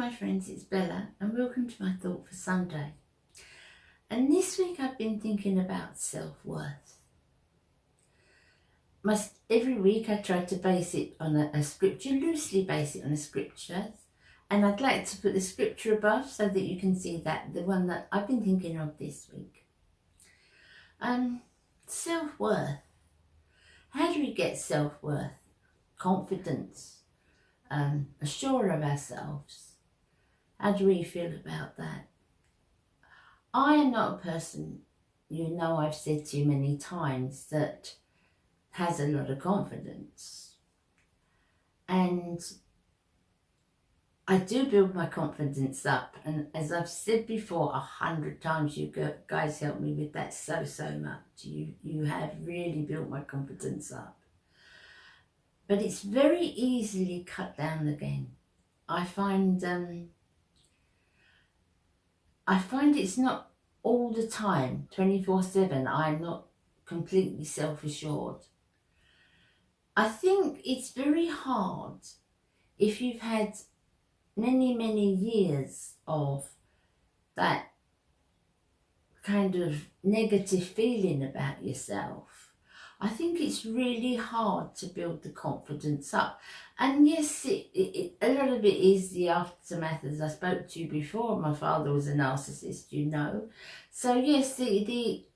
my friends, it's Bella and welcome to my thought for Sunday. And this week I've been thinking about self-worth. Every week I try to base it on a scripture, loosely base it on a scripture. And I'd like to put the scripture above so that you can see that, the one that I've been thinking of this week. Self-worth. How do we get self-worth? Confidence. Assured of ourselves. How do we feel about that? I am not a person, you know, I've said to you many times, that has a lot of confidence. And I do build my confidence up. And as I've said before 100 times, you guys help me with that so much. You have really built my confidence up. But it's very easily cut down again. I find it's not all the time, 24/7, I'm not completely self-assured. I think it's very hard if you've had many years of that kind of negative feeling about yourself. I think it's really hard to build the confidence up. And yes, a lot of it is the aftermath, as I spoke to you before. My father was a narcissist, you know. So yes, the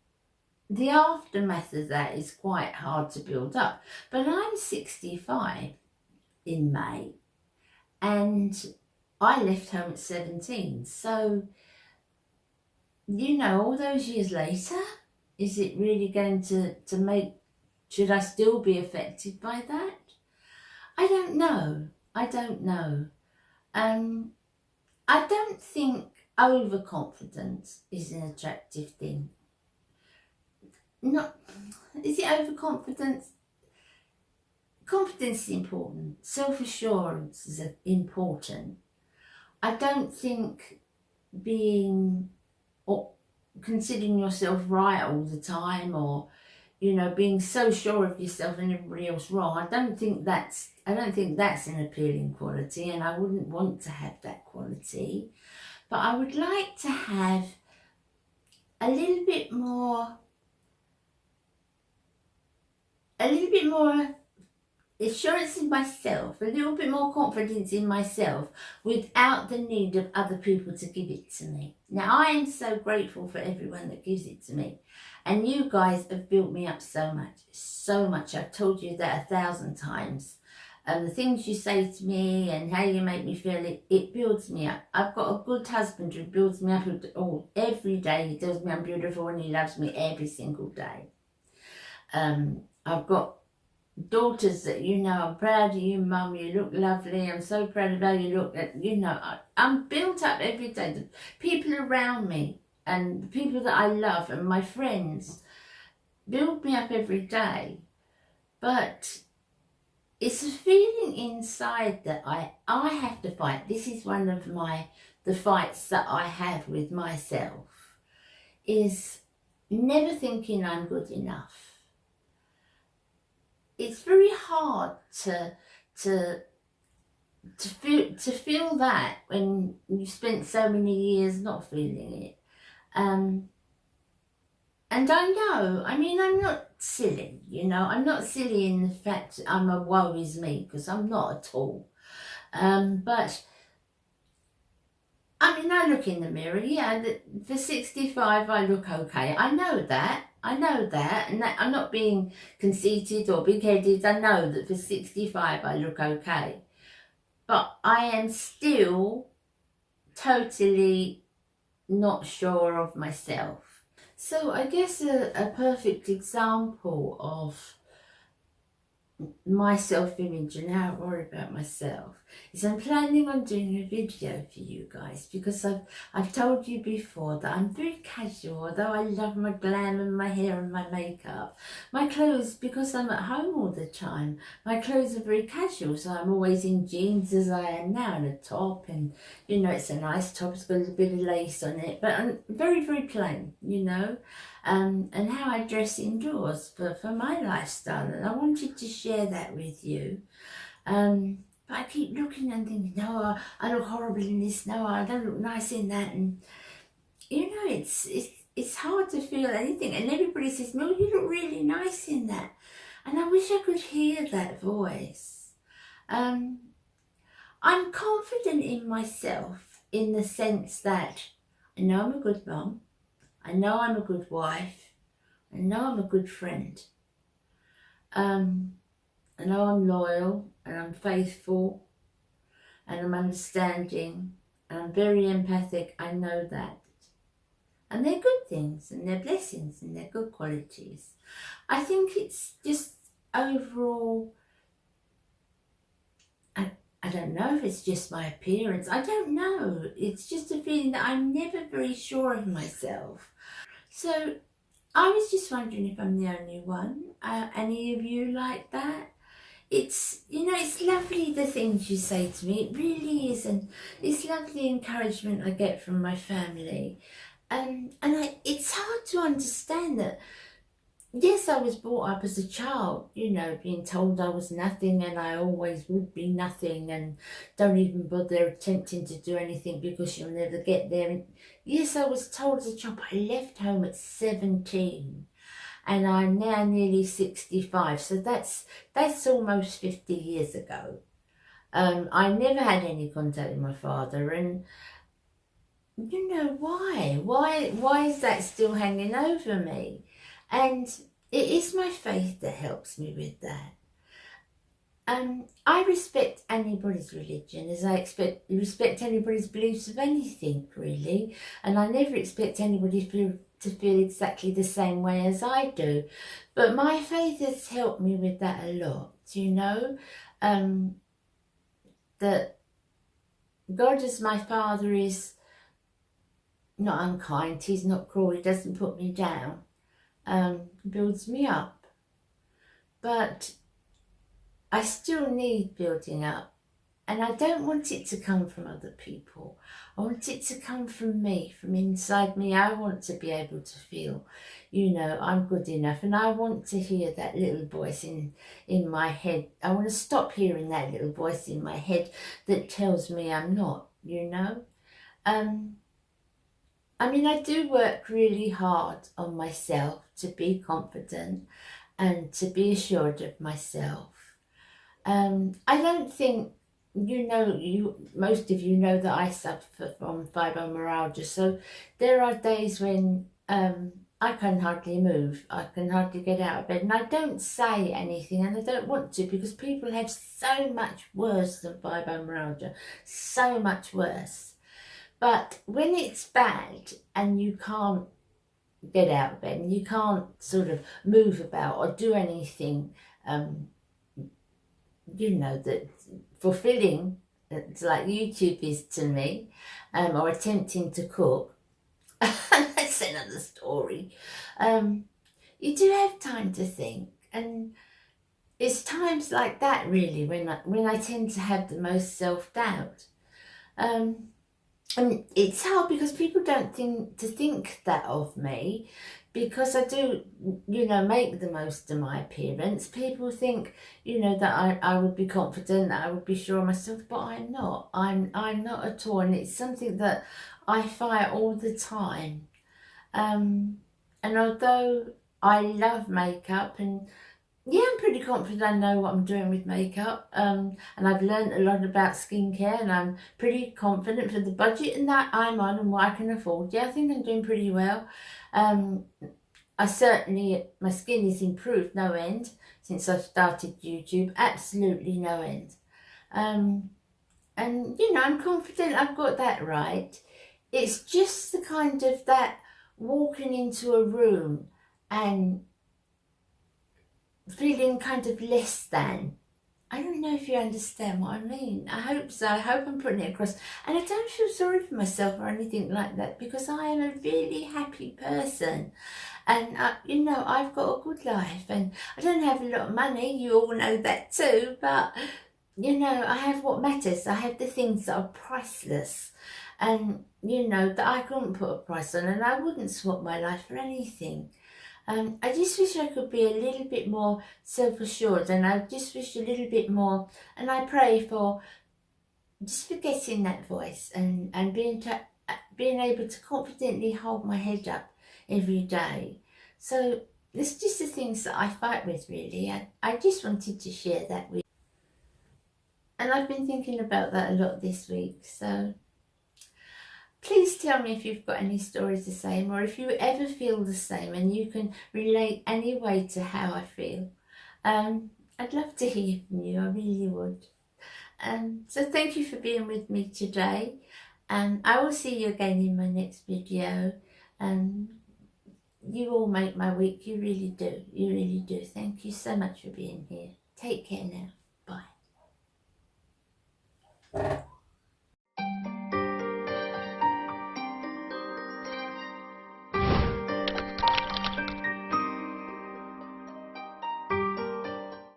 aftermath of that is quite hard to build up. But I'm 65 in May, and I left home at 17. So, you know, all those years later, is it really going to make... Should I still be affected by that? I don't know. I don't think overconfidence is an attractive thing. Is it overconfidence? Confidence is important. Self-assurance is important. I don't think considering yourself right all the time, or you know, being so sure of yourself and everybody else wrong, I don't think that's an appealing quality, and I wouldn't want to have that quality. But I would like to have a little bit more assurance in myself, a little bit more confidence in myself, without the need of other people to give it to me. Now, I am so grateful for everyone that gives it to me. And you guys have built me up so much. I've told you that 1,000 times. And the things you say to me and how you make me feel, it builds me up. I've got a good husband who builds me up every day. He tells me I'm beautiful and he loves me every single day. I've got daughters that, you know, I'm proud of you, Mum, you look lovely, I'm so proud of how you look. You know, I'm built up every day. The people around me and the people that I love and my friends build me up every day. But it's a feeling inside that I have to fight. This is one of the fights that I have with myself, is never thinking I'm good enough. It's very hard to feel that when you spent so many years not feeling it. And I know, I mean, I'm not silly, you know, I'm not silly in the fact that I'm a woe is me, because I'm not at all. But I mean, I look in the mirror, yeah, for 65 I look okay. I know that, and that I'm not being conceited or big-headed. I know that for 65 I look okay. But I am still totally not sure of myself. So I guess a perfect example of my self-image and how I worry about myself is I'm planning on doing a video for you guys, because I've told you before that I'm very casual. Although I love my glam and my hair and my makeup, my clothes, because I'm at home all the time, my clothes are very casual. So I'm always in jeans, as I am now, and a top, and you know, it's a nice top, it's got a little bit of lace on it, but I'm very plain, you know. And how I dress indoors for my lifestyle, and I wanted to share that with you. But But I keep looking and thinking, no, I look horrible in this, no, I don't look nice in that. And, you know, it's hard to feel anything. And everybody says, no, you look really nice in that. And I wish I could hear that voice. I'm confident in myself in the sense that I know I'm a good mum. I know I'm a good wife. I know I'm a good friend. I know I'm loyal and I'm faithful and I'm understanding and I'm very empathic. I know that. And they're good things and they're blessings and they're good qualities. I think it's just overall, I don't know if it's just my appearance. I don't know. It's just a feeling that I'm never very sure of myself. So I was just wondering if I'm the only one. Any of you like that? It's, you know, it's lovely the things you say to me. It really is. And it's lovely encouragement I get from my family. It's hard to understand that. Yes, I was brought up as a child, you know, being told I was nothing and I always would be nothing and don't even bother attempting to do anything because you'll never get there. And yes, I was told as a child, but I left home at 17 and I'm now nearly 65. So that's almost 50 years ago. I never had any contact with my father, and you know why? Why is that still hanging over me? And it is my faith that helps me with that. I respect anybody's religion as I respect anybody's beliefs of anything, really. And I never expect anybody to feel exactly the same way as I do. But my faith has helped me with that a lot, you know. That God as my Father is not unkind, he's not cruel, he doesn't put me down. Builds me up. But I still need building up. And I don't want it to come from other people. I want it to come from me, from inside me. I want to be able to feel, you know, I'm good enough. And I want to hear that little voice in my head. I want to stop hearing that little voice in my head that tells me I'm not, you know. I mean, I do work really hard on myself to be confident and to be assured of myself. I don't think, you know, most of you know that I suffer from fibromyalgia. So there are days when I can hardly move. I can hardly get out of bed. And I don't say anything, and I don't want to, because people have so much worse than fibromyalgia. So much worse. But when it's bad and you can't get out of bed and you can't sort of move about or do anything, you know, that fulfilling, it's like YouTube is to me, or attempting to cook, that's another story. You do have time to think, and it's times like that really when I tend to have the most self-doubt. And it's hard because people don't think that of me, because I do, you know, make the most of my appearance. People think, you know, that I would be confident, that I would be sure of myself, but I'm not. I'm not at all, and it's something that I fight all the time. And although I love makeup, and yeah, I'm pretty confident I know what I'm doing with makeup, and I've learned a lot about skincare, and I'm pretty confident for the budget and that I'm on and what I can afford. Yeah, I think I'm doing pretty well. My skin has improved no end since I started YouTube, absolutely no end. And you know, I'm confident I've got that right. It's just the kind of that walking into a room and feeling kind of less than. I don't know if you understand what I mean. I hope so. I hope I'm putting it across. And I don't feel sorry for myself or anything like that, because I am a really happy person. And, you know, I've got a good life, and I don't have a lot of money. You all know that too. But, you know, I have what matters. I have the things that are priceless, and, you know, that I couldn't put a price on, and I wouldn't swap my life for anything. I just wish I could be a little bit more self-assured, and I just wish a little bit more, and I pray for just forgetting that voice, and being able to confidently hold my head up every day. So it's just the things that I fight with, really. I just wanted to share that with you. And I've been thinking about that a lot this week. So please tell me if you've got any stories the same, or if you ever feel the same and you can relate any way to how I feel. I'd love to hear from you, I really would. So thank you for being with me today. I will see you again in my next video. You all make my week, you really do, you really do. Thank you so much for being here. Take care now, bye.